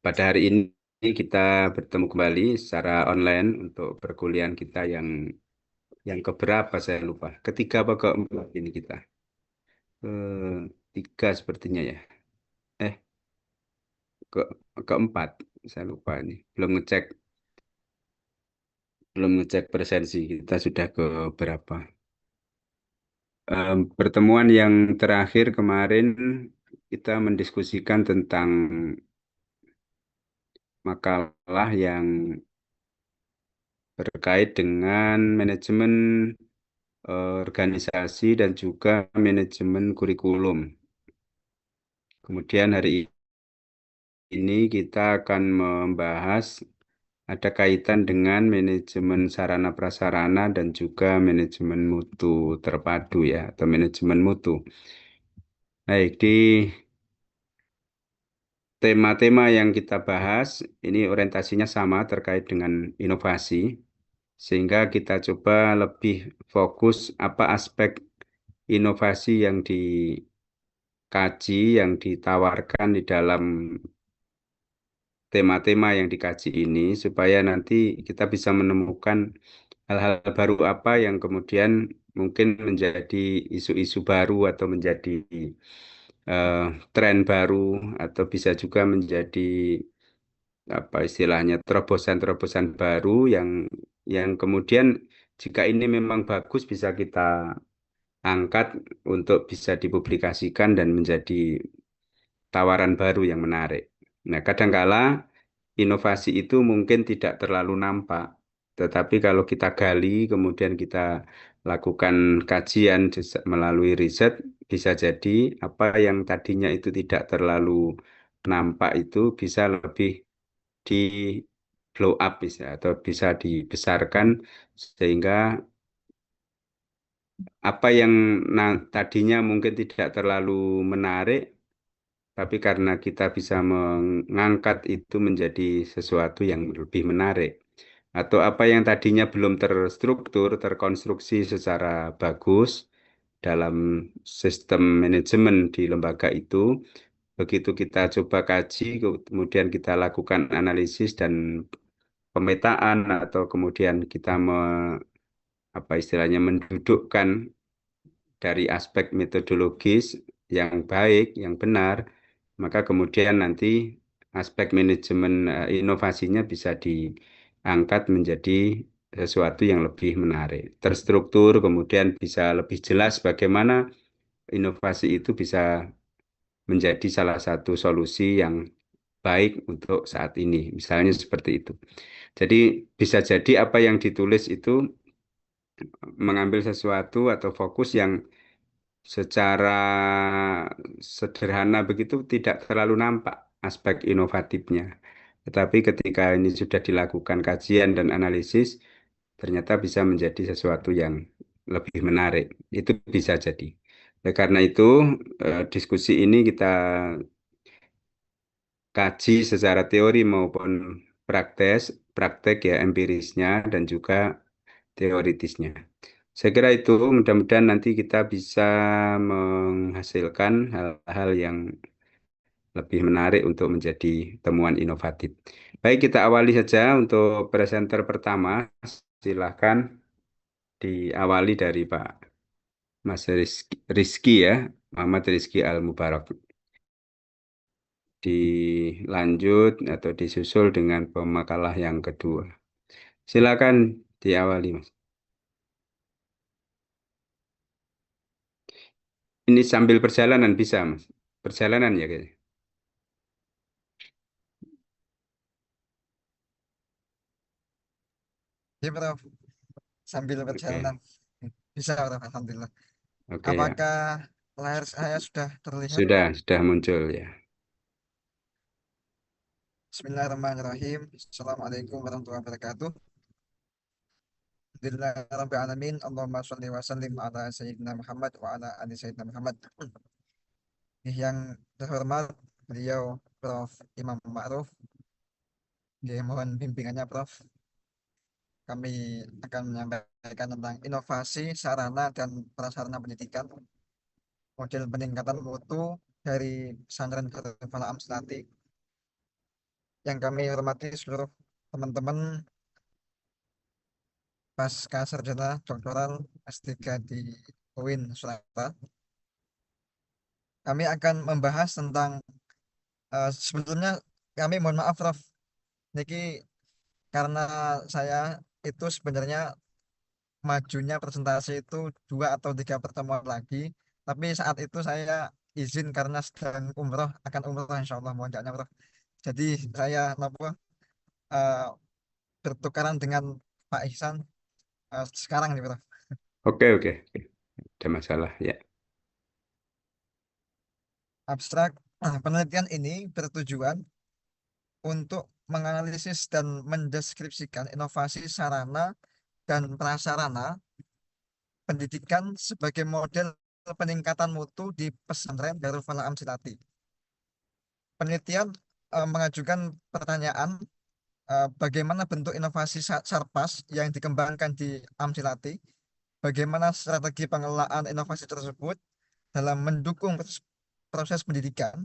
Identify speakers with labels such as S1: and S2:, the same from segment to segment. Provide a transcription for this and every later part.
S1: Pada hari ini kita bertemu kembali secara online untuk perkuliahan kita yang keberapa saya lupa. Ketiga apa keempat ini kita? Tiga sepertinya ya. Eh, ke keempat. Saya lupa ini. Belum ngecek presensi. Kita sudah ke berapa? Pertemuan yang terakhir kemarin kita mendiskusikan tentang makalah yang terkait dengan manajemen organisasi dan juga manajemen kurikulum. Kemudian hari ini kita akan membahas ada kaitan dengan manajemen sarana prasarana dan juga manajemen mutu terpadu ya atau manajemen mutu. Baik, di tema-tema yang kita bahas ini orientasinya sama terkait dengan inovasi, sehingga kita coba lebih fokus apa aspek inovasi yang dikaji, yang ditawarkan di dalam tema-tema yang dikaji ini, supaya nanti kita bisa menemukan hal-hal baru apa yang kemudian mungkin menjadi isu-isu baru atau menjadi eh, tren baru atau bisa juga menjadi apa istilahnya terobosan-terobosan baru yang kemudian jika ini memang bagus bisa kita angkat untuk bisa dipublikasikan dan menjadi tawaran baru yang menarik. Nah, kadangkala inovasi itu mungkin tidak terlalu nampak, tetapi kalau kita gali, kemudian kita lakukan kajian melalui riset, bisa jadi apa yang tadinya itu tidak terlalu nampak itu bisa lebih di blow up bisa atau bisa dibesarkan sehingga apa yang tadinya mungkin tidak terlalu menarik, tapi karena kita bisa mengangkat itu menjadi sesuatu yang lebih menarik. Atau apa yang tadinya belum terstruktur, terkonstruksi secara bagus dalam sistem manajemen di lembaga itu, begitu kita coba kaji, kemudian kita lakukan analisis dan pemetaan, atau kemudian kita apa istilahnya mendudukkan dari aspek metodologis yang baik, yang benar, maka kemudian nanti aspek manajemen inovasinya bisa diangkat menjadi sesuatu yang lebih menarik, terstruktur, kemudian bisa lebih jelas bagaimana inovasi itu bisa menjadi salah satu solusi yang baik untuk saat ini, misalnya seperti itu. Jadi bisa jadi apa yang ditulis itu mengambil sesuatu atau fokus yang secara sederhana begitu tidak terlalu nampak aspek inovatifnya. Tetapi ketika ini sudah dilakukan kajian dan analisis, ternyata bisa menjadi sesuatu yang lebih menarik. Itu bisa jadi. Karena itu, diskusi ini kita kaji secara teori maupun praktek, praktek ya empirisnya dan juga teoritisnya. Saya kira itu mudah-mudahan nanti kita bisa menghasilkan hal-hal yang lebih menarik untuk menjadi temuan inovatif. Baik, kita awali saja untuk presenter pertama. Silahkan diawali dari Pak Mas Rizky ya, Muhammad Rizky Al-Mubarak. Dilanjut atau disusul dengan pemakalah yang kedua. Silakan diawali, Mas. Ini sambil perjalanan bisa, Mas. Perjalanan ya, kayaknya.
S2: Ya, Prof. Sambil
S1: Oke,
S2: perjalanan. Bisa, Prof. Alhamdulillah.
S1: oke ya.
S2: Apakah layar saya sudah terlihat?
S1: Sudah muncul ya.
S2: Bismillahirrahmanirrahim. Assalamualaikum warahmatullahi wabarakatuh. Alhamdulillahirrahmanirrahim. Allahumma sholli wa sallim ala Sayyidina Muhammad wa ala ali Sayyidina Muhammad. Yang terhormat beliau Prof. Imam Ma'ruf. Mohon bimbingannya, Prof. Kami akan menyampaikan tentang inovasi sarana dan prasarana pendidikan, model peningkatan mutu dari pesantren Darul Falah Amslati yang kami hormati seluruh teman-teman pasca sarjana doktoral S3 di UIN Surakarta. Kami akan membahas tentang sebetulnya kami mohon maaf Prof. Niki karena saya itu sebenarnya majunya presentasi itu 2 atau 3 pertemuan lagi. Tapi saat itu saya izin karena sedang umroh, akan umroh insya Allah mohon jangan Prof. Jadi saya eh, bertukaran dengan Pak Ihsan sekarang nih Prof.
S1: Oke, oke, oke. Ada masalah ya.
S2: Abstrak penelitian ini bertujuan untuk menganalisis dan mendeskripsikan inovasi sarana dan prasarana pendidikan sebagai model peningkatan mutu di pesantren Darul Fala Amsilati. Penelitian mengajukan pertanyaan bagaimana bentuk inovasi Sarpas yang dikembangkan di Amsilati, bagaimana strategi pengelolaan inovasi tersebut dalam mendukung proses pendidikan,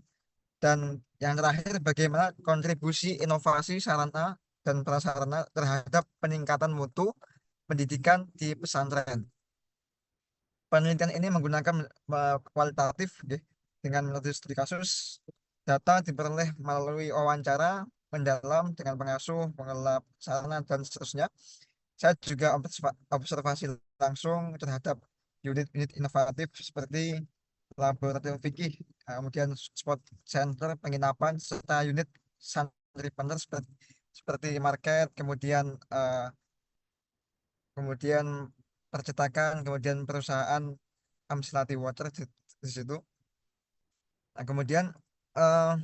S2: dan yang terakhir bagaimana kontribusi inovasi sarana dan prasarana terhadap peningkatan mutu pendidikan di pesantren. Penelitian ini menggunakan kualitatif nggih, dengan metode studi kasus. Data diperoleh melalui wawancara mendalam dengan pengasuh, pengelola sarana, dan seterusnya. Saya juga observasi langsung terhadap unit-unit inovatif seperti laboratorium fikih, kemudian spot center penginapan, serta unit santri partner seperti market, kemudian percetakan, kemudian perusahaan Amslati Water di situ. Nah, kemudian eh,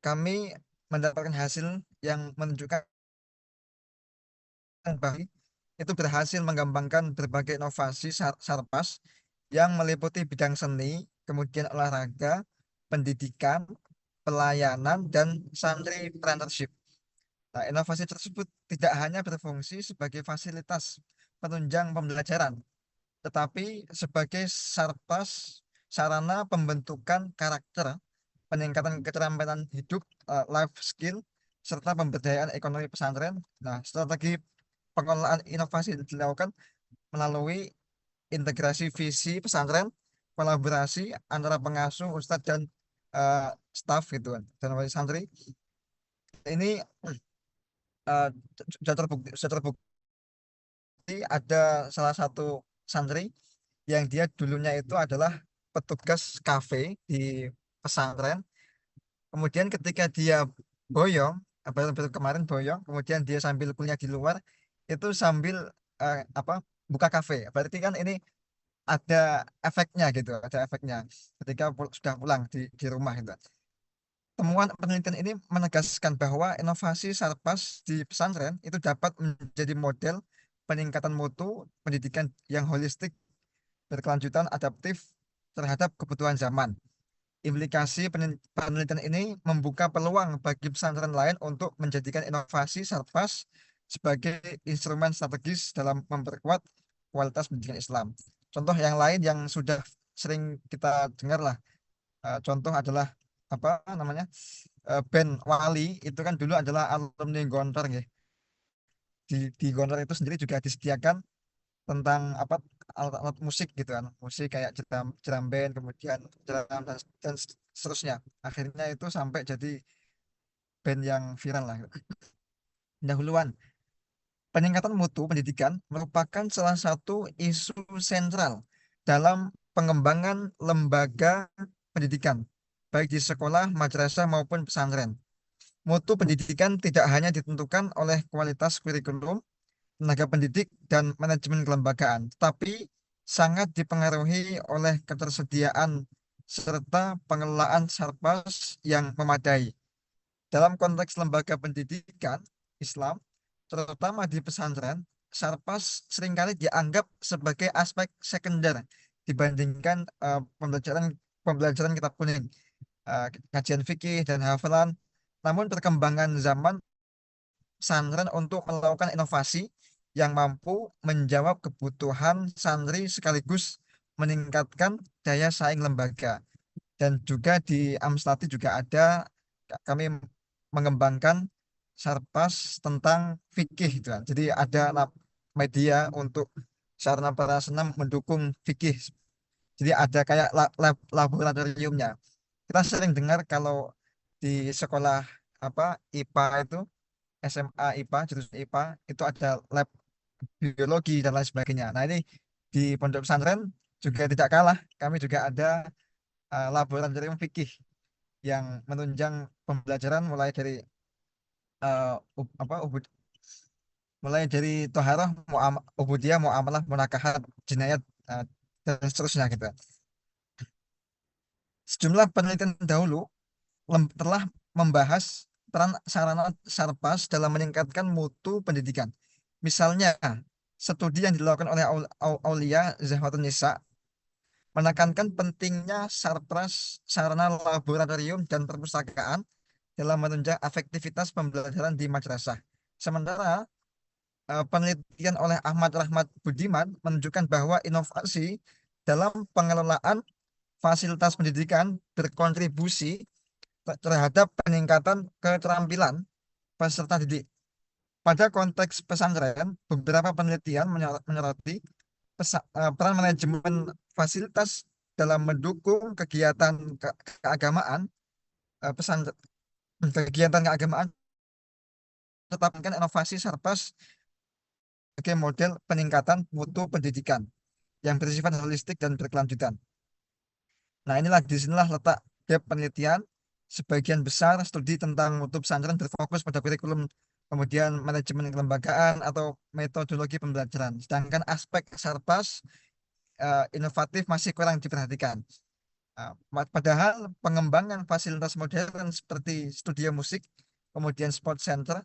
S2: kami mendapatkan hasil yang menunjukkan bahwa itu berhasil mengembangkan berbagai inovasi Sarpas yang meliputi bidang seni, kemudian olahraga, pendidikan, pelayanan, dan santri apprenticeship. Nah, inovasi tersebut tidak hanya berfungsi sebagai fasilitas penunjang pembelajaran, tetapi sebagai sarana pembentukan karakter, peningkatan keterampilan hidup, life skill, serta pemberdayaan ekonomi pesantren. Nah, strategi pengelolaan inovasi dilakukan melalui integrasi visi pesantren, kolaborasi antara pengasuh, ustadz, dan eh, staf gitu kan, dan wali santri. Ini eh, sudah terbukti ada salah satu santri yang dia dulunya itu adalah petugas kafe di pesantren. Kemudian ketika dia boyong, baru kemarin boyong, kemudian dia sambil kuliah di luar, itu sambil apa buka kafe. Berarti kan ini ada efeknya gitu, ada efeknya ketika sudah pulang di rumah itu. Temuan penelitian ini menegaskan bahwa inovasi Sarpas di pesantren itu dapat menjadi model peningkatan mutu pendidikan yang holistik, berkelanjutan, adaptif terhadap kebutuhan zaman. Implikasi penelitian ini membuka peluang bagi pesantren lain untuk menjadikan inovasi Sarpas sebagai instrumen strategis dalam memperkuat kualitas pendidikan Islam. Contoh yang lain yang sudah sering kita dengar lah, contoh adalah apa namanya, band Wali itu kan dulu adalah alumni Gontor ya. Di Gontor itu sendiri juga disediakan tentang apa alat-alat musik gitu kan, musik kayak drum drum band, kemudian drum, dan seterusnya. Akhirnya itu sampai jadi band yang viral lah gitu. Pendahuluan peningkatan mutu pendidikan merupakan salah satu isu sentral dalam pengembangan lembaga pendidikan baik di sekolah, madrasah maupun pesantren. Mutu pendidikan tidak hanya ditentukan oleh kualitas kurikulum, tenaga pendidik, dan manajemen kelembagaan, tetapi sangat dipengaruhi oleh ketersediaan serta pengelolaan Sarpas yang memadai. Dalam konteks lembaga pendidikan Islam, terutama di pesantren, Sarpas seringkali dianggap sebagai aspek sekunder dibandingkan pembelajaran pembelajaran kitab kuning, kajian fikih dan hafalan. Namun perkembangan zaman pesantren untuk melakukan inovasi yang mampu menjawab kebutuhan santri sekaligus meningkatkan daya saing lembaga. Dan juga di Amslati juga ada, kami mengembangkan sarpas tentang fikih gitu kan. Jadi ada media untuk sarana prasarana mendukung fikih. Jadi ada kayak laboratoriumnya. Kita sering dengar kalau di sekolah apa IPA itu, SMA IPA, jurusan IPA itu ada lab biologi dan lain sebagainya. Nah, ini di Pondok Pesantren juga tidak kalah. Kami juga ada laboratorium fikih yang menunjang pembelajaran mulai dari mulai dari toharoh, ubudiyah, muamalah, munakahat, jinayat, eh, dan seterusnya gitu. Sejumlah penelitian dahulu telah membahas peran sarana sarpas dalam meningkatkan mutu pendidikan. Misalnya, studi yang dilakukan oleh Aulia Zahwatun Nisa menekankan pentingnya sarpras, sarana laboratorium, dan perpustakaan dalam menunjang efektivitas pembelajaran di madrasah. Sementara penelitian oleh Ahmad Rahmat Budiman menunjukkan bahwa inovasi dalam pengelolaan fasilitas pendidikan berkontribusi terhadap peningkatan keterampilan peserta didik. Pada konteks pesantren, beberapa penelitian menyoroti peran manajemen fasilitas dalam mendukung kegiatan keagamaan, pesantren, kegiatan keagamaan, tetapkan inovasi sarpas sebagai model peningkatan mutu pendidikan yang bersifat holistik dan berkelanjutan. Nah, disinilah letak gap penelitian. Sebagian besar studi tentang mutu pesantren berfokus pada kurikulum, kemudian manajemen kelembagaan atau metodologi pembelajaran. Sedangkan aspek sarpas inovatif masih kurang diperhatikan. Padahal pengembangan fasilitas modern seperti studio musik, kemudian sport center,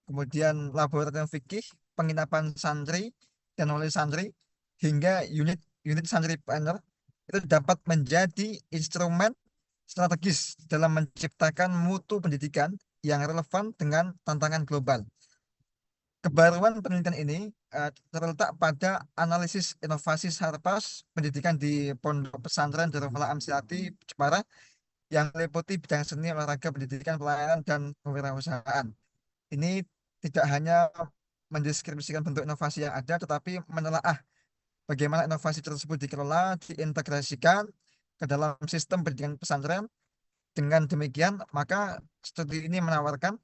S2: kemudian laboratorium fikih, penginapan santri dan oleh santri, hingga unit santri planner itu dapat menjadi instrumen strategis dalam menciptakan mutu pendidikan yang relevan dengan tantangan global. Kebaruan penelitian ini terletak pada analisis inovasi sarpas pendidikan di Pondok Pesantren Darul Falah Amsilati Jepara yang meliputi bidang seni, olahraga, pendidikan, pelayanan, dan kewirausahaan. Ini tidak hanya mendeskripsikan bentuk inovasi yang ada, tetapi menelaah bagaimana inovasi tersebut dikelola, diintegrasikan ke dalam sistem pendidikan pesantren. Dengan demikian, maka studi ini menawarkan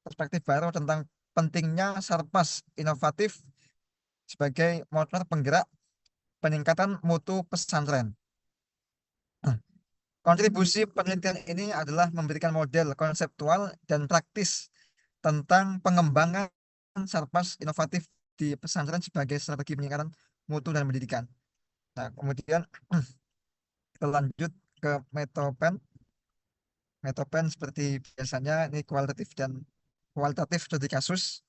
S2: perspektif baru tentang pentingnya sarpas inovatif sebagai motor penggerak peningkatan mutu pesantren. Kontribusi penelitian ini adalah memberikan model konseptual dan praktis tentang pengembangan sarpas inovatif di pesantren sebagai strategi peningkatan mutu dan pendidikan. Nah, kemudian kita lanjut ke Metopen. Metopen seperti biasanya ini kualitatif studi kasus.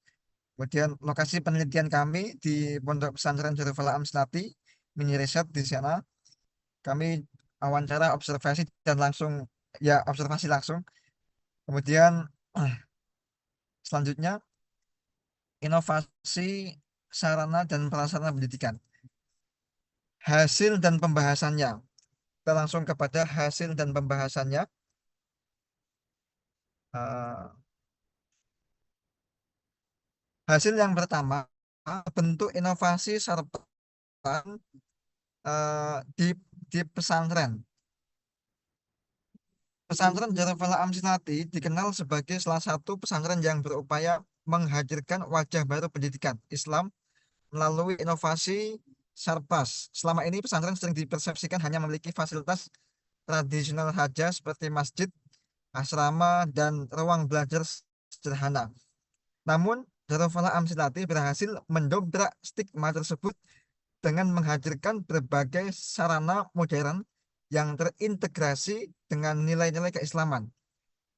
S2: Kemudian lokasi penelitian kami di Pondok Pesantren Darul Falah Amslati, mini riset di sana. Kami wawancara, observasi dan langsung observasi langsung. Kemudian selanjutnya inovasi sarana dan prasarana pendidikan. Hasil dan pembahasannya. Kita langsung kepada hasil dan pembahasannya. Eh, Hasil yang pertama, bentuk inovasi sarana di pesantren. Pesantren Darul Falah Amsilati dikenal sebagai salah satu pesantren yang berupaya menghadirkan wajah baru pendidikan Islam melalui inovasi sarpas. Selama ini pesantren sering dipersepsikan hanya memiliki fasilitas tradisional saja seperti masjid, asrama, dan ruang belajar sederhana. Namun, Darul Falah Amsilati berhasil mendobrak stigma tersebut dengan menghadirkan berbagai sarana modern yang terintegrasi dengan nilai-nilai keislaman.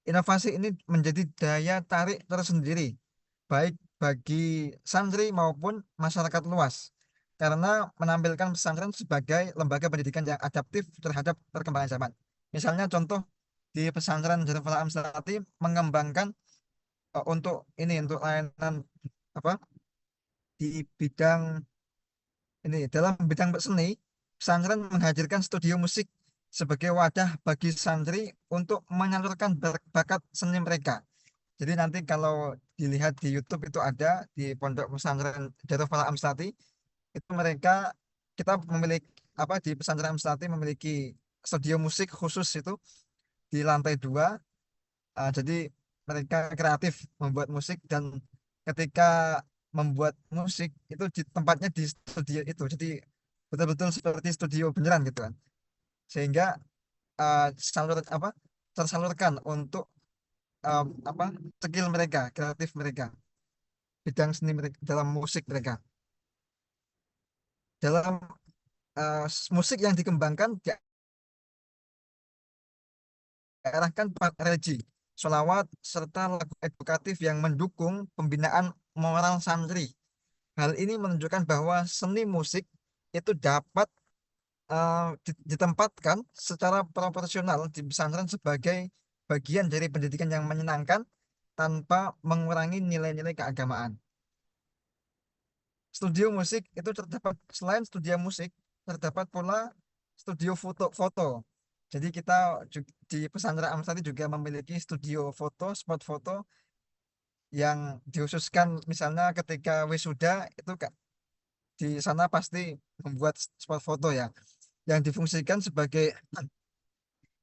S2: Inovasi ini menjadi daya tarik tersendiri, baik bagi santri maupun masyarakat luas, karena menampilkan pesantren sebagai lembaga pendidikan yang adaptif terhadap perkembangan zaman. Misalnya contoh di pesantren Darul Falah Amsilati mengembangkan untuk layanan apa di bidang dalam bidang seni, pesantren menghadirkan studio musik sebagai wadah bagi santri untuk menyalurkan bakat seni mereka. Jadi nanti kalau dilihat di YouTube itu ada di Pondok Pesantren Darul Falah Amstati, itu mereka kita memiliki apa di pesantren Amstati memiliki studio musik khusus itu di lantai 2. Jadi mereka kreatif membuat musik dan ketika membuat musik itu di tempatnya di studio itu. Jadi betul-betul seperti studio beneran gitu kan. Sehingga salur apa tersalurkan untuk apa skill mereka, kreatif mereka, bidang seni mereka dalam musik mereka. Dalam musik yang dikembangkan diarahkan pada religi, sholawat, serta lagu edukatif yang mendukung pembinaan moral santri. Hal ini menunjukkan bahwa seni musik itu dapat ditempatkan secara proporsional di pesantren sebagai bagian dari pendidikan yang menyenangkan tanpa mengurangi nilai-nilai keagamaan. Studio musik itu terdapat selain studio musik, terdapat pula studio foto-foto. Jadi kita di pesantren Amstati juga memiliki studio foto, spot foto yang dikhususkan misalnya ketika wisuda itu di sana pasti membuat spot foto ya, yang difungsikan sebagai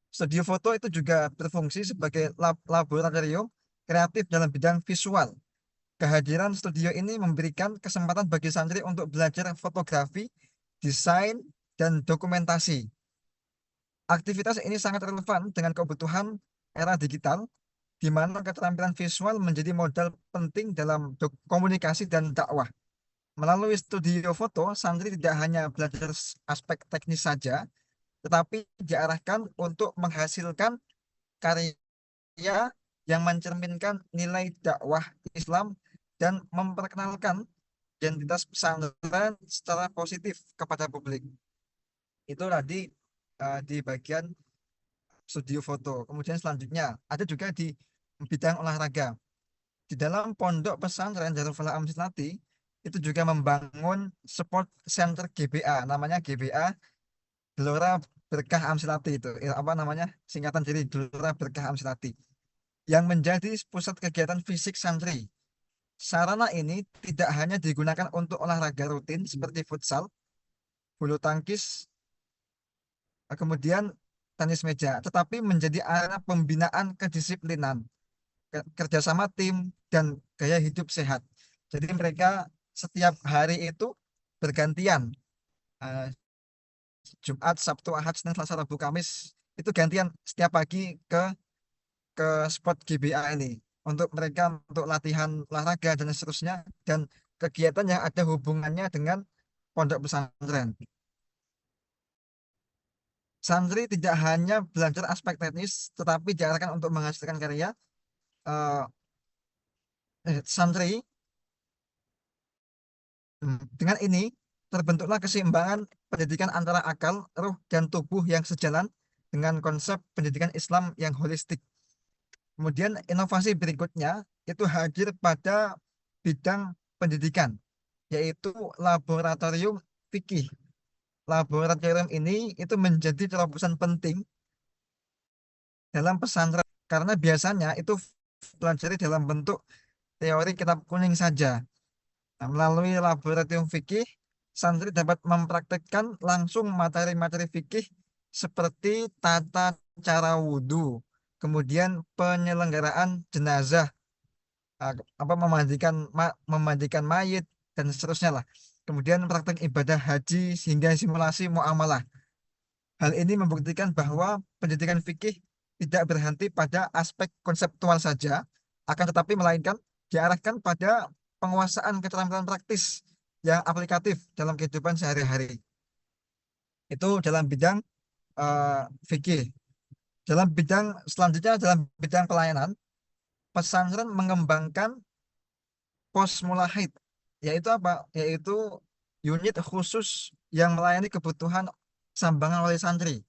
S2: studio foto itu juga berfungsi sebagai laboratorium kreatif dalam bidang visual. Kehadiran studio ini memberikan kesempatan bagi santri untuk belajar fotografi, desain, dan dokumentasi. Aktivitas ini sangat relevan dengan kebutuhan era digital, di mana keterampilan visual menjadi modal penting dalam komunikasi dan dakwah. Melalui studio foto, santri tidak hanya belajar aspek teknis saja, tetapi diarahkan untuk menghasilkan karya yang mencerminkan nilai dakwah Islam dan memperkenalkan identitas pesantren secara positif kepada publik. Itu tadi di bagian studio foto. Kemudian selanjutnya ada juga di bidang olahraga. Di dalam pondok pesantren Darul Falah Amsilati itu juga membangun sport center GBA, namanya GBA Gelora Berkah Amsilati itu. Apa namanya? Singkatan dari Gelora Berkah Amsilati yang menjadi pusat kegiatan fisik santri. Sarana ini tidak hanya digunakan untuk olahraga rutin seperti futsal, bulu tangkis, kemudian tenis meja, tetapi menjadi arena pembinaan kedisiplinan, kerjasama tim, dan gaya hidup sehat. Jadi mereka setiap hari itu bergantian, eh, Jumat, Sabtu, Ahad, Senin, Selasa, Rabu, Kamis, itu gantian setiap pagi ke spot GBA ini untuk mereka untuk latihan olahraga dan seterusnya dan kegiatan yang ada hubungannya dengan pondok pesantren. Santri tidak hanya belajar aspek teknis, tetapi diarahkan untuk menghasilkan karya. Eh, Santri dengan ini terbentuklah keseimbangan pendidikan antara akal, ruh, dan tubuh yang sejalan dengan konsep pendidikan Islam yang holistik. Kemudian inovasi berikutnya itu hadir pada bidang pendidikan, yaitu laboratorium fikih. Laboratorium ini itu menjadi terobosan penting dalam pesantren karena biasanya itu pelajari dalam bentuk teori kitab kuning saja. Nah, melalui laboratorium fikih, santri dapat mempraktekkan langsung materi-materi fikih seperti tata cara wudhu, kemudian penyelenggaraan jenazah, apa memandikan mayit dan seterusnya lah. Kemudian praktek ibadah haji hingga simulasi muamalah. Hal ini membuktikan bahwa pendidikan fikih tidak berhenti pada aspek konseptual saja, akan tetapi melainkan diarahkan pada penguasaan keterampilan praktis yang aplikatif dalam kehidupan sehari-hari. Itu dalam bidang eh, fikih. Dalam bidang selanjutnya dalam bidang pelayanan, pesantren mengembangkan pos mulahid, yaitu apa? Yaitu unit khusus yang melayani kebutuhan sambangan oleh santri.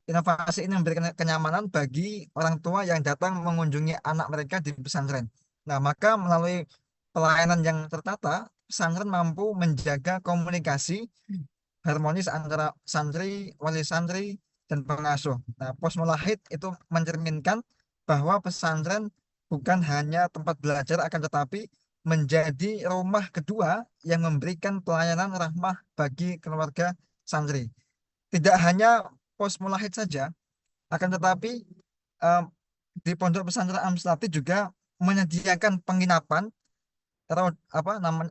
S2: Inovasi ini memberikan kenyamanan bagi orang tua yang datang mengunjungi anak mereka di pesantren. Nah, maka melalui pelayanan yang tertata, pesantren mampu menjaga komunikasi harmonis antara santri, wali santri, dan pengasuh. Nah, pos mulahid itu mencerminkan bahwa pesantren bukan hanya tempat belajar, akan tetapi menjadi rumah kedua yang memberikan pelayanan rahmah bagi keluarga santri. Tidak hanya pos mulahid saja, akan tetapi eh, di Pondok Pesantren Amslati juga menyediakan penginapan,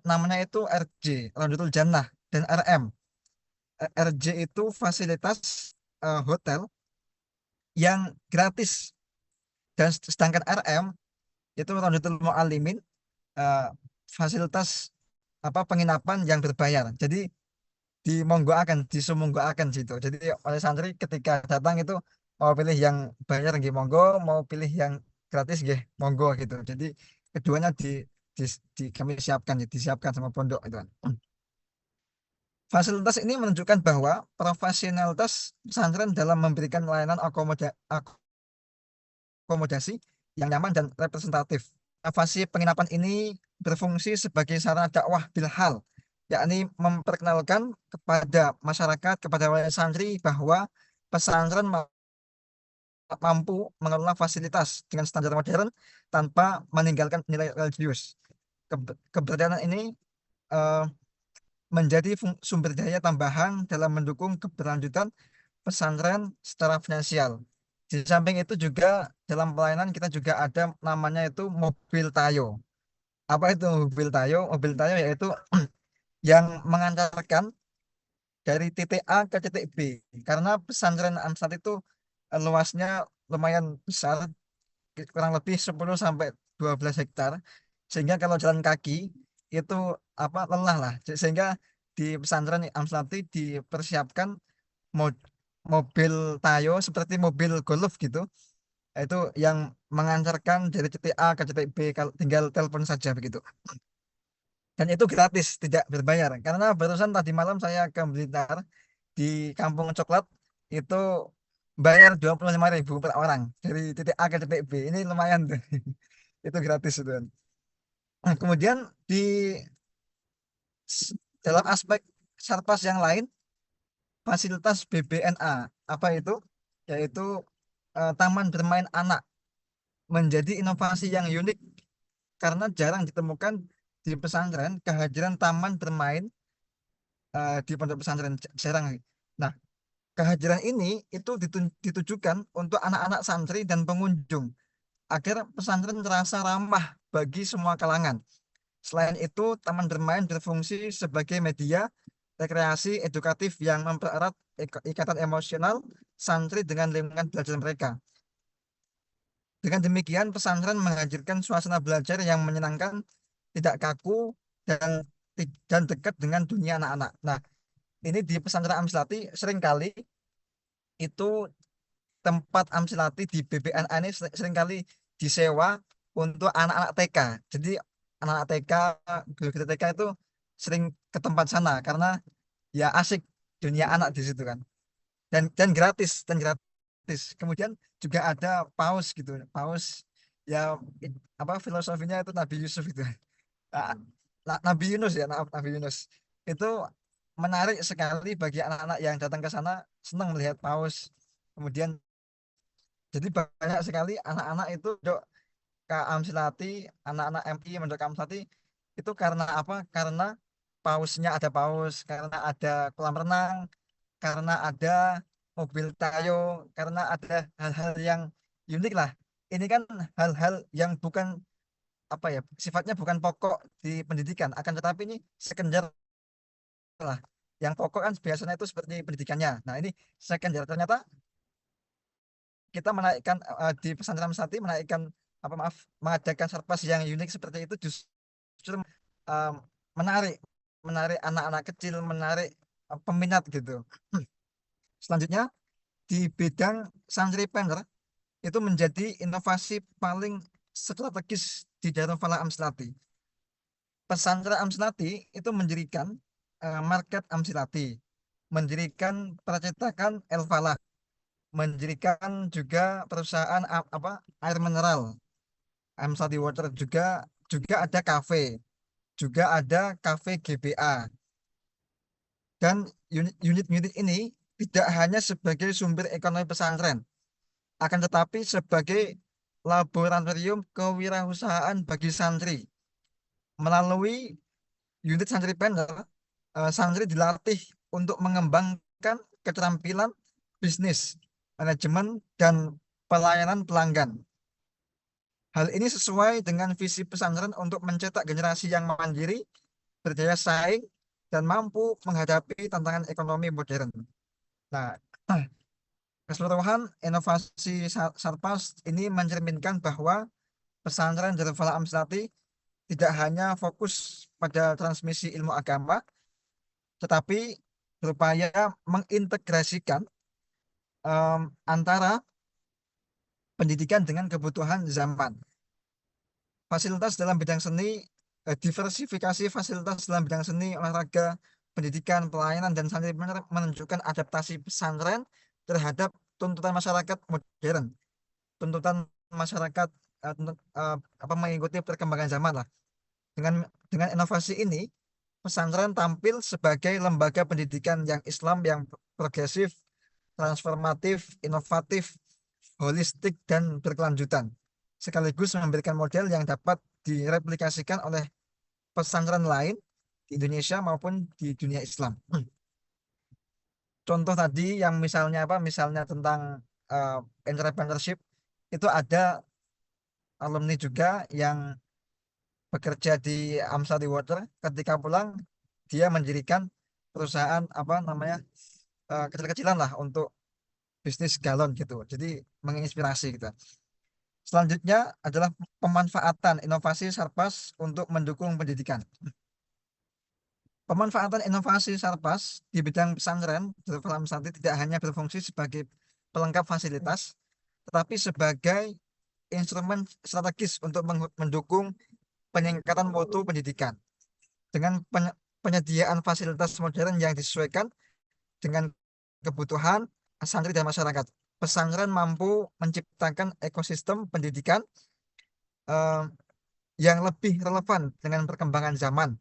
S2: namanya itu RJ, Raudhatul Jannah, dan RM. RJ itu fasilitas hotel yang gratis, dan sedangkan RM itu Raudhatul Muallimin, eh, fasilitas penginapan yang berbayar. Jadi disumonggoakan situ. Jadi oleh santri ketika datang itu mau pilih yang bayar nggih monggo, mau pilih yang gratis nggih monggo gitu. Jadi keduanya di, kami siapkan, disiapkan sama pondok itu kan. Fasilitas ini menunjukkan bahwa profesionalitas pesantren dalam memberikan layanan akomodasi yang nyaman dan representatif. Inovasi penginapan ini berfungsi sebagai sarana dakwah bilhal, yakni memperkenalkan kepada masyarakat, kepada wali santri bahwa pesantren mampu mengelola fasilitas dengan standar modern tanpa meninggalkan nilai religius. Keberadaan ini eh, menjadi sumber daya tambahan dalam mendukung keberlanjutan pesantren secara finansial. Di samping itu juga dalam pelayanan kita juga ada namanya itu mobil tayo. Apa itu mobil tayo? Mobil tayo yaitu yang mengantarkan dari titik A ke titik B. Karena pesantren Amsat itu luasnya lumayan besar, kurang lebih 10 sampai 12 hektar. Sehingga kalau jalan kaki itu lelah lah. Sehingga di pesantren Amslati dipersiapkan mo- mobil tayo seperti mobil golf gitu. Itu yang mengantarkan dari titik A ke titik B, tinggal telepon saja begitu. Dan itu gratis, tidak berbayar. Karena barusan tadi malam saya ke Blitar di Kampung Coklat itu bayar 25.000 per orang dari titik A ke titik B. Ini lumayan tuh. Itu gratis itu. Nah, kemudian di dalam aspek Sarpas yang lain, fasilitas BBNA apa itu? Yaitu taman bermain anak menjadi inovasi yang unik karena jarang ditemukan di pesantren kehadiran taman bermain di pondok pesantren jarang. Nah, kehadiran ini itu ditujukan untuk anak-anak santri dan pengunjung agar pesantren terasa ramah bagi semua kalangan. Selain itu, taman bermain berfungsi sebagai media rekreasi edukatif yang mempererat ikatan emosional santri dengan lingkungan belajar mereka. Dengan demikian, pesantren menghadirkan suasana belajar yang menyenangkan, tidak kaku, dan dekat dengan dunia anak-anak. Nah, ini di pesantren Amslati seringkali itu tempat Amsilati di BBNA ini seringkali disewa untuk anak-anak TK. Jadi anak-anak TK, guru-guru TK itu sering ke tempat sana karena ya asik dunia anak di situ kan. Dan gratis. Kemudian juga ada paus gitu. Paus ya filosofinya itu Nabi Yusuf itu. Ah, Nabi Yunus ya, Nabi Yunus. Itu menarik sekali bagi anak-anak yang datang ke sana, senang melihat paus. Kemudian jadi banyak sekali anak-anak itu Dok, ke Amsilati, anak-anak MI Mendok Amsilati itu karena apa? Karena pausnya ada paus, karena ada kolam renang, karena ada mobil tayo, karena ada hal-hal yang unik lah. Ini kan hal-hal yang bukan sifatnya bukan pokok di pendidikan, akan tetapi ini sekunder lah. Yang pokok kan biasanya itu seperti pendidikannya. Nah, ini sekunder. Ternyata kita menaikkan di pesantren Sati menaikkan mengadakan sarpas yang unik seperti itu justru eh, menarik menarik anak-anak kecil, menarik peminat gitu. Selanjutnya di bidang santripener itu menjadi inovasi paling strategis di Darul Amsilati. Pesantren Amsilati itu mendirikan market Amsilati, mendirikan percetakan El Falah, mendirikan juga perusahaan air mineral Amsati Water, juga juga ada kafe, juga ada kafe GBA. Dan unit-unit ini tidak hanya sebagai sumber ekonomi pesantren, akan tetapi sebagai laboratorium kewirausahaan bagi santri. Melalui unit santri planner, santri dilatih untuk mengembangkan keterampilan bisnis, manajemen, dan pelayanan pelanggan. Hal ini sesuai dengan visi pesantren untuk mencetak generasi yang mandiri, berdaya saing, dan mampu menghadapi tantangan ekonomi modern. Nah, keseluruhan inovasi Sarpas ini mencerminkan bahwa pesantren Darul Falah Amslati tidak hanya fokus pada transmisi ilmu agama, tetapi berupaya mengintegrasikan antara pendidikan dengan kebutuhan zaman. Fasilitas dalam bidang seni, diversifikasi fasilitas dalam bidang seni, olahraga, pendidikan, pelayanan, dan santri menunjukkan adaptasi pesantren terhadap tuntutan masyarakat modern, tuntutan masyarakat mengikuti perkembangan zaman lah. Dengan inovasi ini, pesantren tampil sebagai lembaga pendidikan yang Islam yang progresif, transformatif, inovatif, holistik, dan berkelanjutan, sekaligus memberikan model yang dapat direplikasikan oleh pesantren lain di Indonesia maupun di dunia Islam. Contoh tadi yang misalnya Misalnya tentang uh, entrepreneurship, itu ada alumni juga yang bekerja di Amsari Water. Ketika pulang, dia mendirikan perusahaan kecil-kecilan lah untuk bisnis galon gitu. Jadi menginspirasi gitu. Selanjutnya adalah pemanfaatan inovasi Sarpas untuk mendukung pendidikan. Pemanfaatan inovasi Sarpas di bidang pesantren Darul Falah Amsati tidak hanya berfungsi sebagai pelengkap fasilitas, tetapi sebagai instrumen strategis untuk mendukung peningkatan mutu pendidikan. Dengan penyediaan fasilitas modern yang disesuaikan dengan kebutuhan santri dan masyarakat, pesantren mampu menciptakan ekosistem pendidikan eh, yang lebih relevan dengan perkembangan zaman.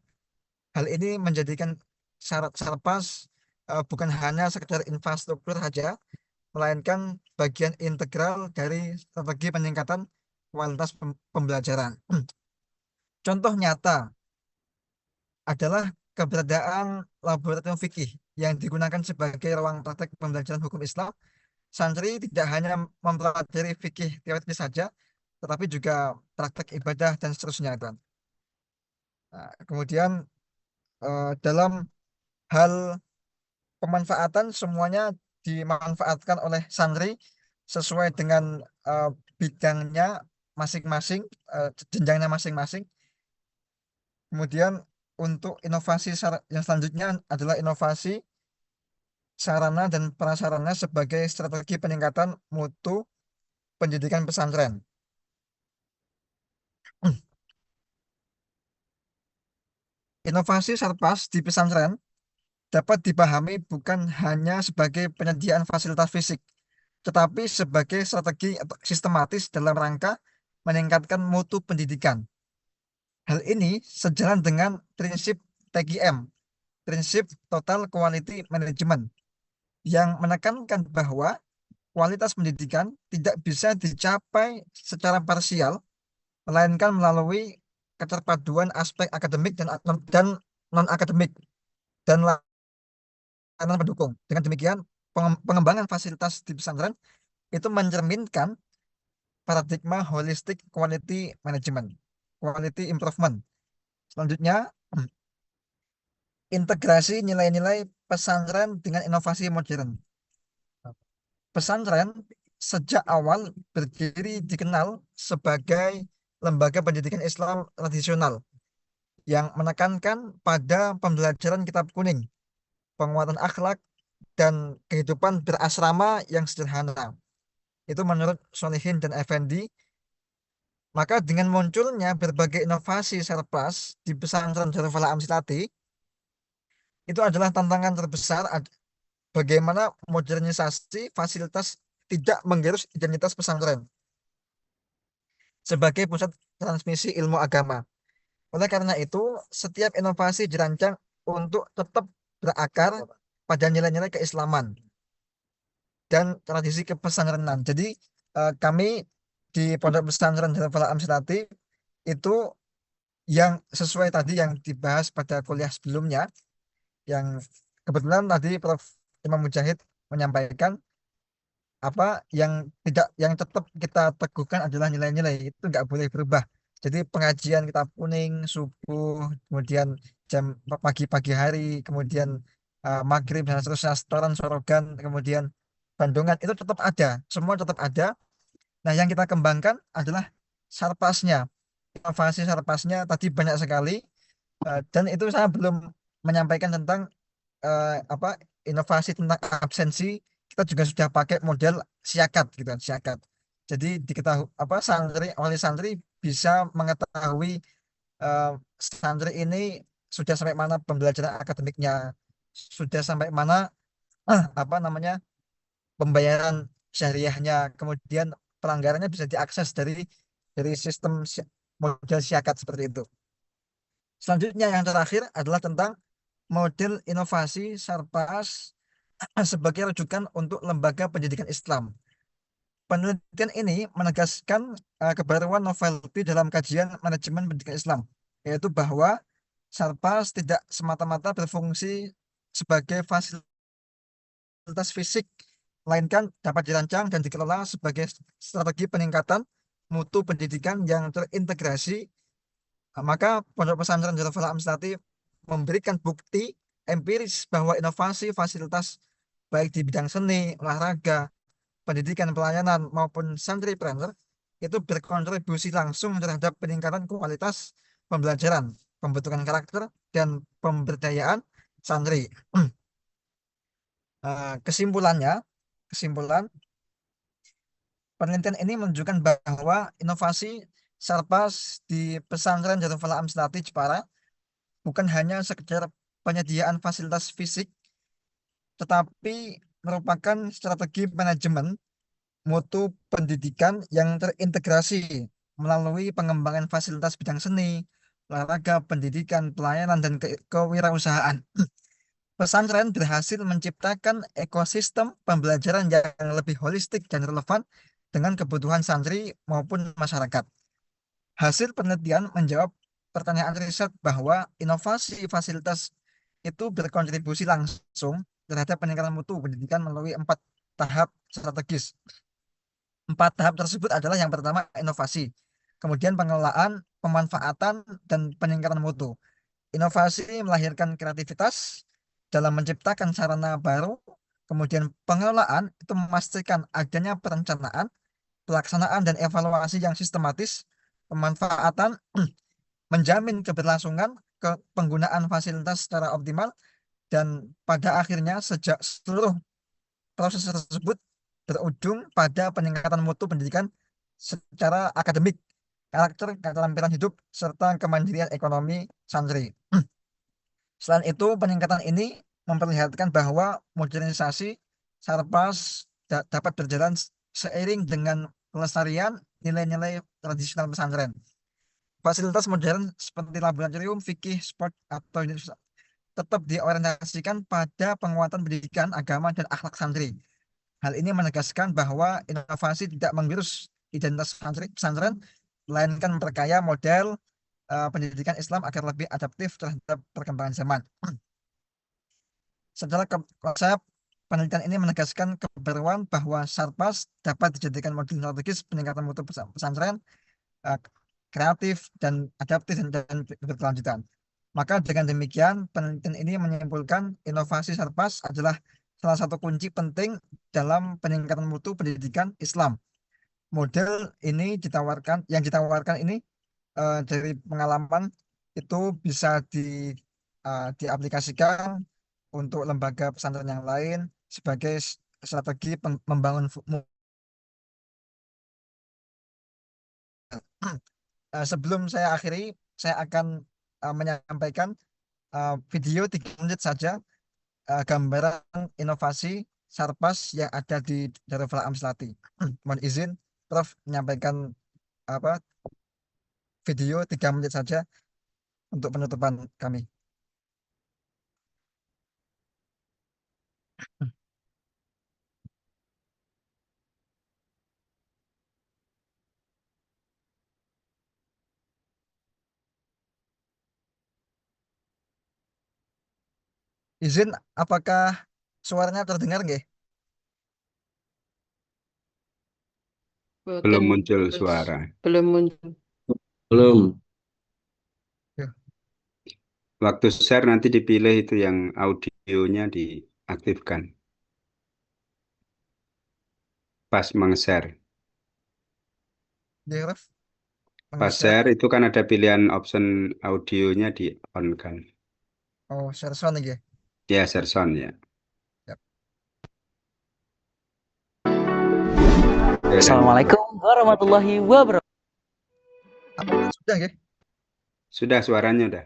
S2: Hal ini menjadikan syarat Sarpas bukan hanya sekedar infrastruktur saja, melainkan bagian integral dari strategi peningkatan kualitas pembelajaran. Contoh nyata adalah keberadaan laboratorium fikih yang digunakan sebagai ruang praktek pembelajaran hukum Islam. Santri tidak hanya mempelajari fikih teoritis saja, tetapi juga praktek ibadah dan seterusnya, Tuan. Nah, kemudian dalam hal pemanfaatan, semuanya dimanfaatkan oleh santri sesuai dengan eh, bidangnya masing-masing, jenjangnya masing-masing. Kemudian untuk inovasi yang selanjutnya adalah inovasi sarana dan prasarana sebagai strategi peningkatan mutu pendidikan pesantren. Inovasi Sarpas di pesantren dapat dipahami bukan hanya sebagai penyediaan fasilitas fisik, tetapi sebagai strategi atau sistematis dalam rangka meningkatkan mutu pendidikan. Hal ini sejalan dengan prinsip TQM, prinsip Total Quality Management, yang menekankan bahwa kualitas pendidikan tidak bisa dicapai secara parsial, melainkan melalui keterpaduan aspek akademik dan non-akademik dan layanan pendukung. Dengan demikian, pengembangan fasilitas di pesantren itu mencerminkan paradigma holistic quality management, quality improvement. Selanjutnya, integrasi nilai-nilai pesantren dengan inovasi modern. Pesantren sejak awal berdiri dikenal sebagai lembaga pendidikan Islam tradisional yang menekankan pada pembelajaran kitab kuning, penguatan akhlak, dan kehidupan berasrama yang sederhana. Itu menurut Solihin dan Effendi. Maka dengan munculnya berbagai inovasi Sarpas di pesantren Darul Falah Amsilati, itu adalah tantangan terbesar bagaimana modernisasi fasilitas tidak menggerus identitas pesantren sebagai pusat transmisi ilmu agama. Oleh karena itu, setiap inovasi dirancang untuk tetap berakar pada nilai-nilai keislaman dan tradisi kepesantrenan. Jadi kami di Pondok Pesantren Darul Amsilati itu yang sesuai tadi yang dibahas pada kuliah sebelumnya, yang kebetulan tadi Prof. Imam Mujahid menyampaikan apa yang tetap kita teguhkan adalah nilai-nilai itu nggak boleh berubah. Jadi pengajian kita kuning subuh, kemudian jam pagi-pagi hari, kemudian maghrib dan seterusnya, setoran sorogan, kemudian Bandungan itu tetap ada, semua tetap ada. Nah, yang kita kembangkan adalah sarpasnya, inovasi sarpasnya tadi banyak sekali. Dan itu saya belum menyampaikan tentang apa inovasi tentang absensi. Kita juga sudah pakai model siakat gitu kan, siakat. Jadi diketahui apa santri oleh santri bisa mengetahui eh, santri ini sudah sampai mana pembelajaran akademiknya, sudah sampai mana apa namanya pembayaran syariahnya, kemudian pelanggarannya bisa diakses dari sistem model siakat seperti itu. Selanjutnya yang terakhir adalah tentang model inovasi Sarpas sebagai rujukan untuk lembaga pendidikan Islam. Penelitian ini menegaskan kebaruan novelty dalam kajian manajemen pendidikan Islam, yaitu bahwa Sarpas tidak semata-mata berfungsi sebagai fasilitas fisik, melainkan dapat dirancang dan dikelola sebagai strategi peningkatan mutu pendidikan yang terintegrasi. Maka Pondok Pesantren Darul Amstati memberikan bukti empiris bahwa inovasi fasilitas baik di bidang seni, olahraga, pendidikan pelayanan maupun santripreneur itu berkontribusi langsung terhadap peningkatan kualitas pembelajaran, pembentukan karakter, dan pemberdayaan santri. Kesimpulannya, kesimpulan penelitian ini menunjukkan bahwa inovasi Sarpas di pesantren Darul Falah Amstati Jepara bukan hanya sekedar penyediaan fasilitas fisik, tetapi merupakan strategi manajemen mutu pendidikan yang terintegrasi melalui pengembangan fasilitas bidang seni, olahraga, pendidikan, pelayanan, dan kewirausahaan. Pesantren berhasil menciptakan ekosistem pembelajaran yang lebih holistik dan relevan dengan kebutuhan santri maupun masyarakat. Hasil penelitian menjawab pertanyaan riset bahwa inovasi fasilitas itu berkontribusi langsung terhadap peningkatan mutu pendidikan melalui 4 tahap strategis. 4 tahap tersebut adalah yang pertama inovasi, kemudian pengelolaan, pemanfaatan, dan peningkatan mutu. Inovasi melahirkan kreativitas dalam menciptakan sarana baru, kemudian pengelolaan itu memastikan adanya perencanaan, pelaksanaan, dan evaluasi yang sistematis. Pemanfaatan menjamin keberlangsungan ke penggunaan fasilitas secara optimal, dan pada akhirnya sejak seluruh proses tersebut berujung pada peningkatan mutu pendidikan secara akademik, karakter, keterampilan hidup, serta kemandirian ekonomi santri. Selain itu, peningkatan ini memperlihatkan bahwa modernisasi Sarpas dapat berjalan seiring dengan pelestarian nilai-nilai tradisional pesantren. Fasilitas modern seperti laboratorium, fikih, sport, atau universitas tetap diorientasikan pada penguatan pendidikan agama dan akhlak santri. Hal ini menegaskan bahwa inovasi tidak menggerus identitas santri pesantren, melainkan memperkaya model pendidikan Islam agar lebih adaptif terhadap perkembangan zaman. Secara konsep, penelitian ini menegaskan kebaruan bahwa Sarpas dapat dijadikan model strategis peningkatan mutu pesantren, eh, kreatif dan adaptif dan berkelanjutan. Maka dengan demikian, penelitian ini menyimpulkan inovasi Sarpas adalah salah satu kunci penting dalam peningkatan mutu pendidikan Islam. Model ini yang ditawarkan ini dari pengalaman itu bisa diaplikasikan untuk lembaga pesantren yang lain sebagai strategi membangun sebelum saya akhiri, saya akan menyampaikan video 3 menit saja gambaran inovasi Sarpas yang ada di Darul Falah Amslati. Mohon izin, Prof, menyampaikan apa video 3 menit saja untuk penutupan kami. Izin, apakah suaranya terdengar nggih?
S1: Belum
S3: Boten,
S1: muncul
S3: Gus.
S1: suara.
S3: Belum muncul.
S4: Belum.
S2: Yuh,
S1: Waktu share nanti dipilih itu yang audionya diaktifkan. Pas meng-share.
S2: di ref
S1: Pas
S2: meng-share.
S1: share itu kan ada pilihan option audionya di-on kan.
S2: Oh, share sound nggih.
S1: Ya, share sound ya.
S2: Yap.
S1: Oke, dan
S5: Assalamualaikum warahmatullahi wabarakatuh.
S2: Apakah sudah nggih?
S1: sudah suaranya udah.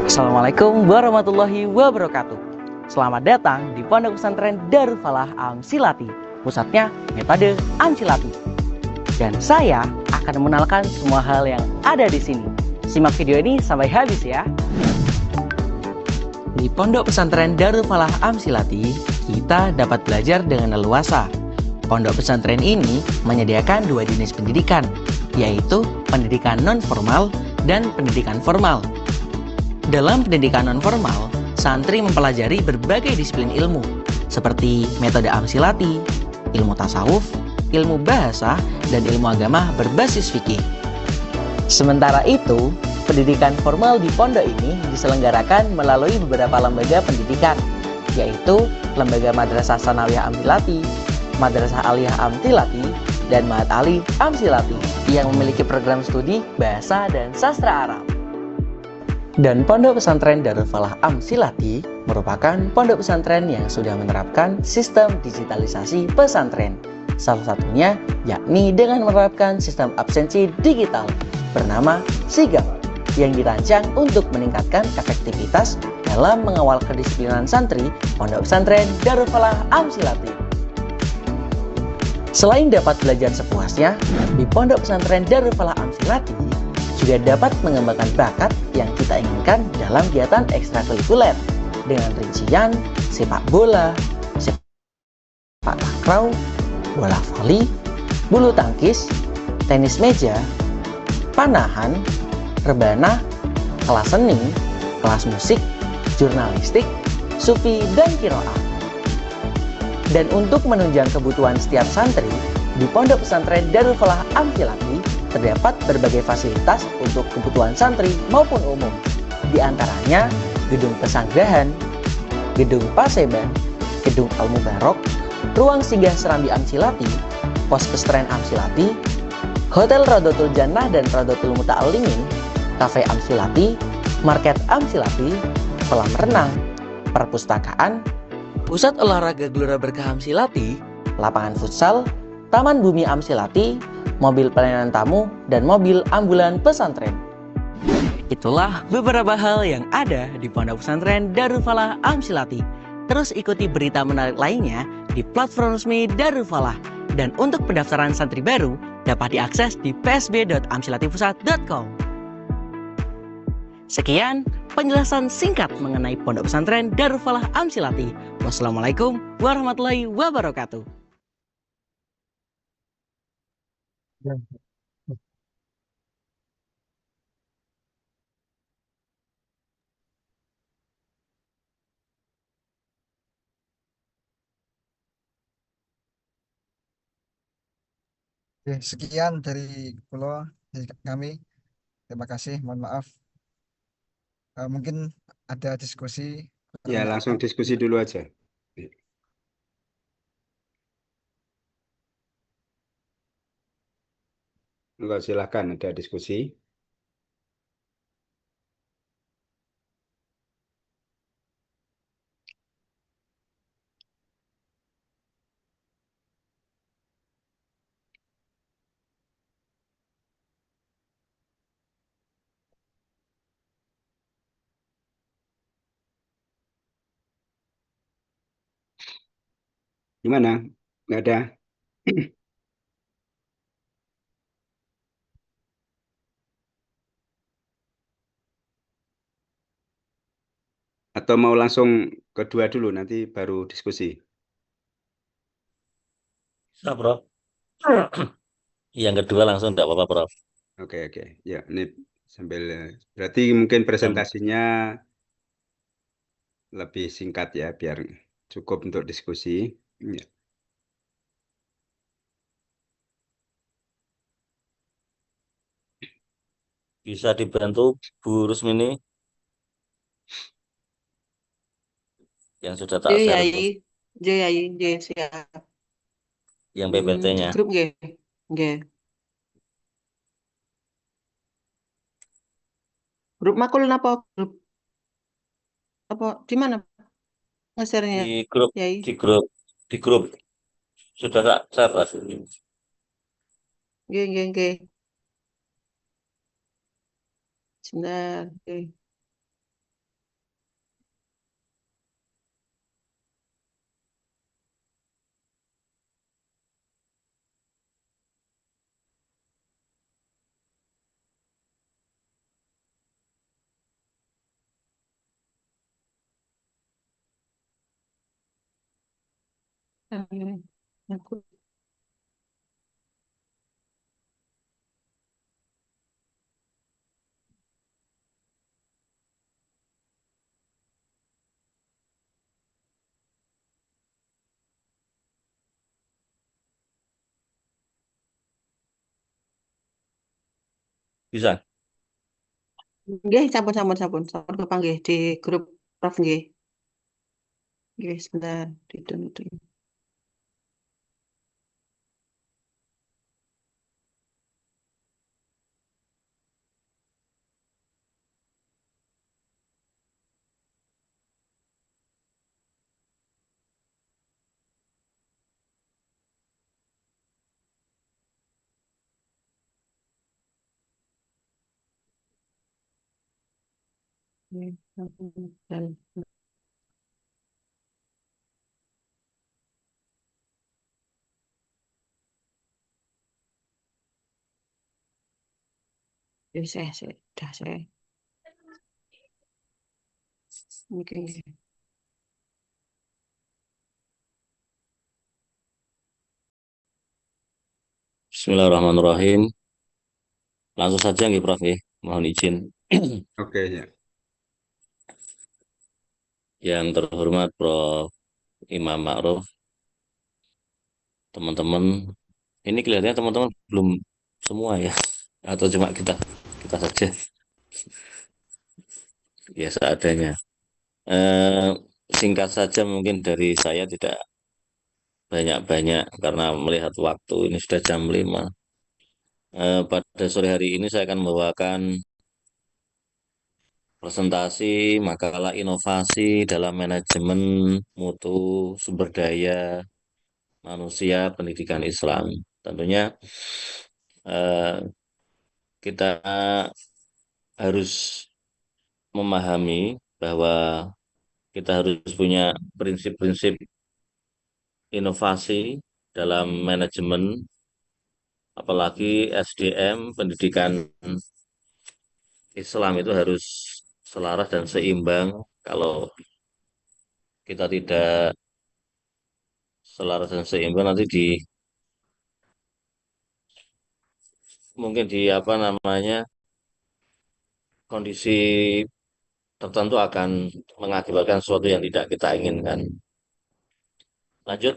S5: Assalamualaikum warahmatullahi wabarakatuh. Selamat datang di Pondok Pesantren Darul Falah Amsilati, pusatnya metode Amsilati. Dan saya akan mengenalkan semua hal yang ada di sini. Simak video ini sampai habis ya. Di Pondok Pesantren Darul Falah Amsilati, kita dapat belajar dengan leluasa. Pondok pesantren ini menyediakan dua jenis pendidikan, yaitu pendidikan non-formal dan pendidikan formal. Dalam pendidikan non-formal, santri mempelajari berbagai disiplin ilmu, seperti metode Amsilati, ilmu tasawuf, ilmu bahasa, dan ilmu agama berbasis fikih. Sementara itu, pendidikan formal di pondok ini diselenggarakan melalui beberapa lembaga pendidikan, yaitu Lembaga Madrasah Sanawiyah Amsilati, Madrasah Aliyah Amsilati, dan Ma'had Ali Amsilati yang memiliki program studi bahasa dan sastra Arab. Dan Pondok Pesantren Darul Falah Amsilati merupakan pondok pesantren yang sudah menerapkan sistem digitalisasi pesantren. Salah satunya yakni dengan menerapkan sistem absensi digital bernama Sigap yang dirancang untuk meningkatkan efektivitas dalam mengawal kedisiplinan santri Pondok Pesantren Darul Falah Amsilati. Selain dapat belajar sepuasnya, di Pondok Pesantren Darul Falah Amsilati juga dapat mengembangkan bakat yang kita inginkan dalam kegiatan ekstrakurikuler dengan rincian sepak bola, sepak takraw, bola voli, bulu tangkis, tenis meja, panahan, rebana, kelas seni, kelas musik, jurnalistik, sufi, dan qiraah. Dan untuk menunjang kebutuhan setiap santri, di Pondok Pesantren Darul Falah Amsilati terdapat berbagai fasilitas untuk kebutuhan santri maupun umum. Di antaranya gedung pesanggrahan, gedung paseban, gedung Al-Mubarok, ruang singgah Serambi Amsilati, pos pesantren Amsilati, Hotel Radotul Jannah dan Radotul Muta'alimin, Cafe Amsilati, Market Amsilati, kolam renang, perpustakaan, pusat olahraga Gelora Berkah Amsilati, lapangan futsal, Taman Bumi Amsilati, mobil pelayanan tamu, dan mobil ambulan pesantren. Itulah beberapa hal yang ada di Pondok Pesantren Darul Falah Amsilati. Terus ikuti berita menarik lainnya di platform resmi Darul Falah. Dan untuk pendaftaran santri baru dapat diakses di psb.amsilatifusat.com. Sekian penjelasan singkat mengenai Pondok Pesantren Darul Falah Amsilati. Wassalamualaikum warahmatullahi wabarakatuh.
S2: Ya. Oke, sekian dari kula, dari kami. Terima kasih, mohon maaf. Mungkin ada diskusi
S1: Ya,
S2: karena
S1: langsung diskusi dulu aja. Enggak, silakan ada diskusi. Gimana? Nggak ada? Atau mau langsung kedua dulu, nanti baru diskusi.
S4: Bisa, Bro.
S3: Yang kedua langsung tidak apa-apa, Prof.
S1: Oke, oke. Ya, ini sambil berarti mungkin
S3: Sam-
S1: presentasinya lebih singkat ya, biar cukup untuk diskusi. Ya.
S3: Bisa dibantu Bu Rusmini yang sudah tak
S4: Nggih,
S3: share
S4: Yai.
S3: tuh,
S4: Nggih, Yai. Nggih, siap.
S3: yang
S4: Di
S3: PPT-nya.
S4: grup nggih. Nggih. Grup makul napa? Grup apa di mana nge-share-nya,
S3: Di grup,
S4: Yai?
S3: di grup, di grup sudah tak share Mas.
S4: Nggih, nggih, nggih. Sebentar. Nggih. Aku
S3: Bisa.
S4: nggih, sampun sampun sampun. Sampun kepanggih di grup Prof nggih. Nggih, sebentar. Ditunggu. Nggih, sampun. Dan nggih, saya sudah saya. Nggih, nggih.
S3: Bismillahirrahmanirrahim. Langsung saja nggih Prof nggih. Mohon izin.
S1: Oke, ya.
S3: Yang terhormat Prof Imam Ma'ruf, teman-teman. Ini kelihatannya teman-teman belum semua ya, atau cuma kita kita saja. Ya seadanya. Eh, Singkat saja mungkin dari saya tidak banyak-banyak karena melihat waktu ini sudah jam 5. Pada sore hari ini saya akan membawakan presentasi makalah inovasi dalam manajemen mutu sumber daya manusia pendidikan Islam. Tentunya eh, kita harus memahami bahwa kita harus punya prinsip-prinsip inovasi dalam manajemen, apalagi SDM pendidikan Islam itu harus selaras dan seimbang. Kalau kita tidak selaras dan seimbang nanti di mungkin di apa namanya kondisi tertentu akan mengakibatkan sesuatu yang tidak kita inginkan. Lanjut,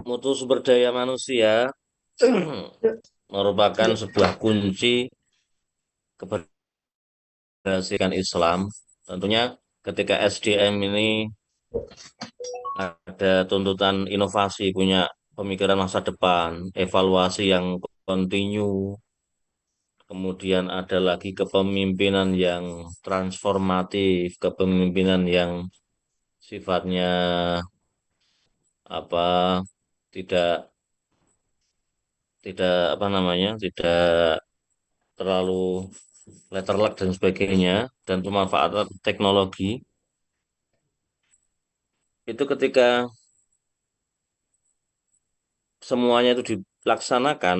S3: mutu sumber daya manusia merupakan sebuah kunci keberhasilan Islam. Tentunya ketika SDM ini ada tuntutan inovasi, punya pemikiran masa depan, evaluasi yang kontinu, kemudian ada lagi kepemimpinan yang transformatif, kepemimpinan yang sifatnya apa tidak tidak apa namanya tidak terlalu letterlock dan sebagainya dan pemanfaatan teknologi itu ketika semuanya itu dilaksanakan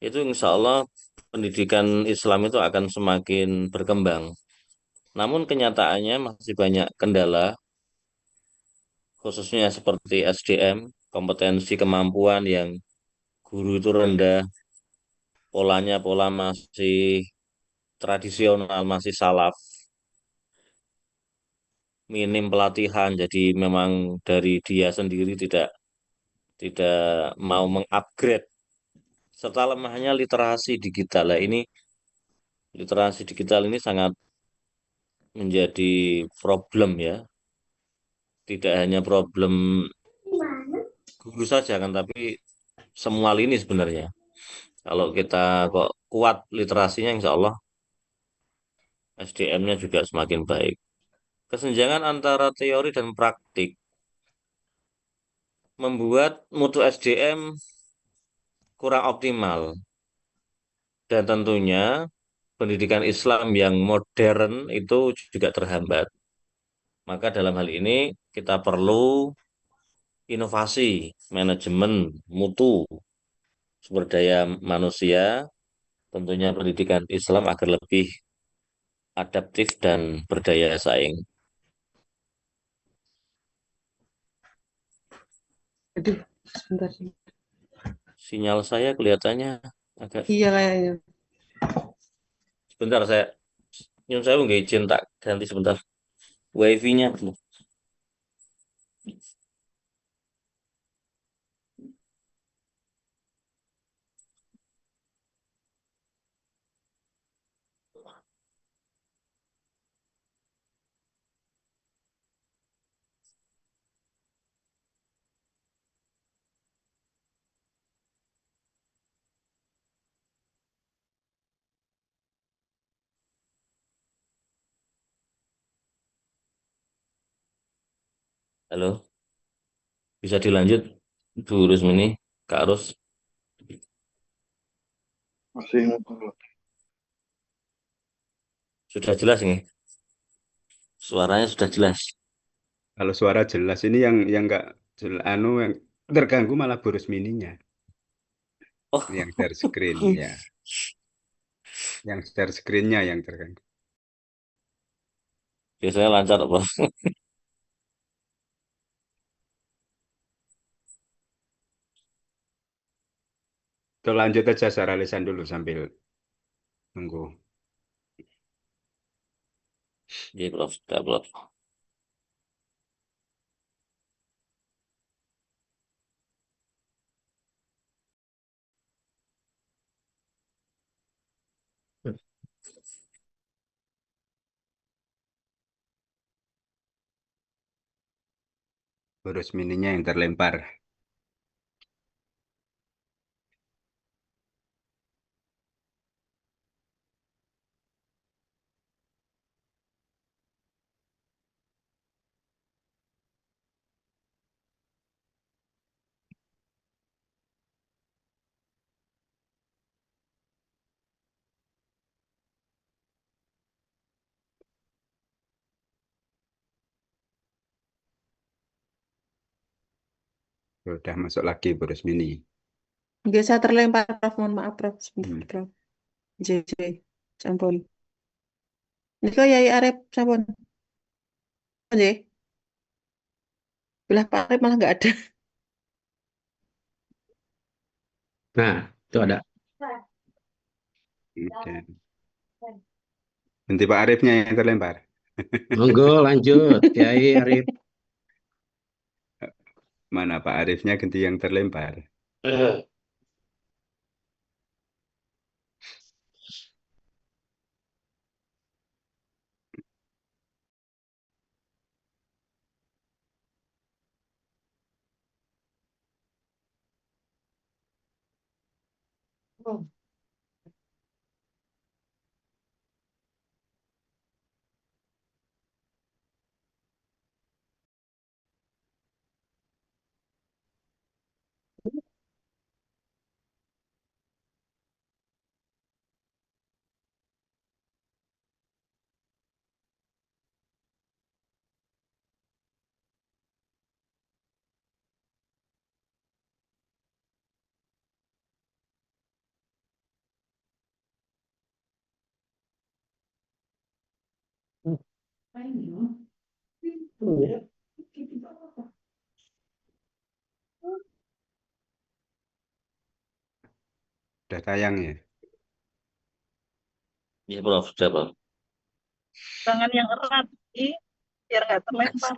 S3: itu insya Allah pendidikan Islam itu akan semakin berkembang Namun kenyataannya masih banyak kendala, khususnya seperti SDM, kompetensi kemampuan yang guru itu rendah, polanya pola masih tradisional, masih salaf, minim pelatihan, jadi memang dari dia sendiri tidak tidak mau mengupgrade, serta lemahnya literasi digital. Lah ini literasi digital ini sangat menjadi problem ya, tidak hanya problem guru saja kan, tapi semua lini sebenarnya. Kalau kita kok kuat literasinya, insya Allah SDM-nya juga semakin baik. Kesenjangan antara teori dan praktik membuat mutu SDM kurang optimal. Dan tentunya pendidikan Islam yang modern itu juga terhambat. Maka dalam hal ini kita perlu inovasi, manajemen, mutu, sumber daya manusia, tentunya pendidikan Islam agar lebih adaptif dan berdaya saing.
S4: Aduh, sebentar sih.
S3: Sinyal saya kelihatannya agak
S4: Iya kayaknya.
S3: sebentar, saya nyun saya nggak izin tak ganti sebentar wifi-nya dulu. Halo, bisa dilanjut Bu Rusmini, Kak Rus,
S6: Masih ngobrol.
S3: sudah jelas ini, suaranya sudah jelas.
S1: Kalau suara jelas ini yang nggak yang terganggu malah boros mininya,
S3: Oh,
S1: yang share screen ya, yang share screennya yang terganggu.
S3: biasanya lancar apa?
S1: Tuh, lanjut aja secara lisan dulu sambil nunggu.
S3: Iya, Prof. Sudah, Prof.
S1: Boros mininya yang terlempar. Udah masuk lagi boros mini.
S4: Biasa terlempar, Prof. Mohon maaf, Prof. Sebentar,
S1: Hmm.
S4: Prof. JJ, sampun. Niko Yai Arep, sampun. Nggih. Belah Pak Arep malah nggak ada.
S6: Nah, itu ada.
S1: Oke. Nanti Pak Arifnya yang terlempar.
S6: Monggo lanjut, Kiai Arif.
S1: Mana Pak Arifnya ganti yang terlempar.
S6: Eh,
S1: Udah tayang ya?
S3: Ya, Prof, sudah, Prof.
S7: Tangan yang erat, biar nggak terlempar.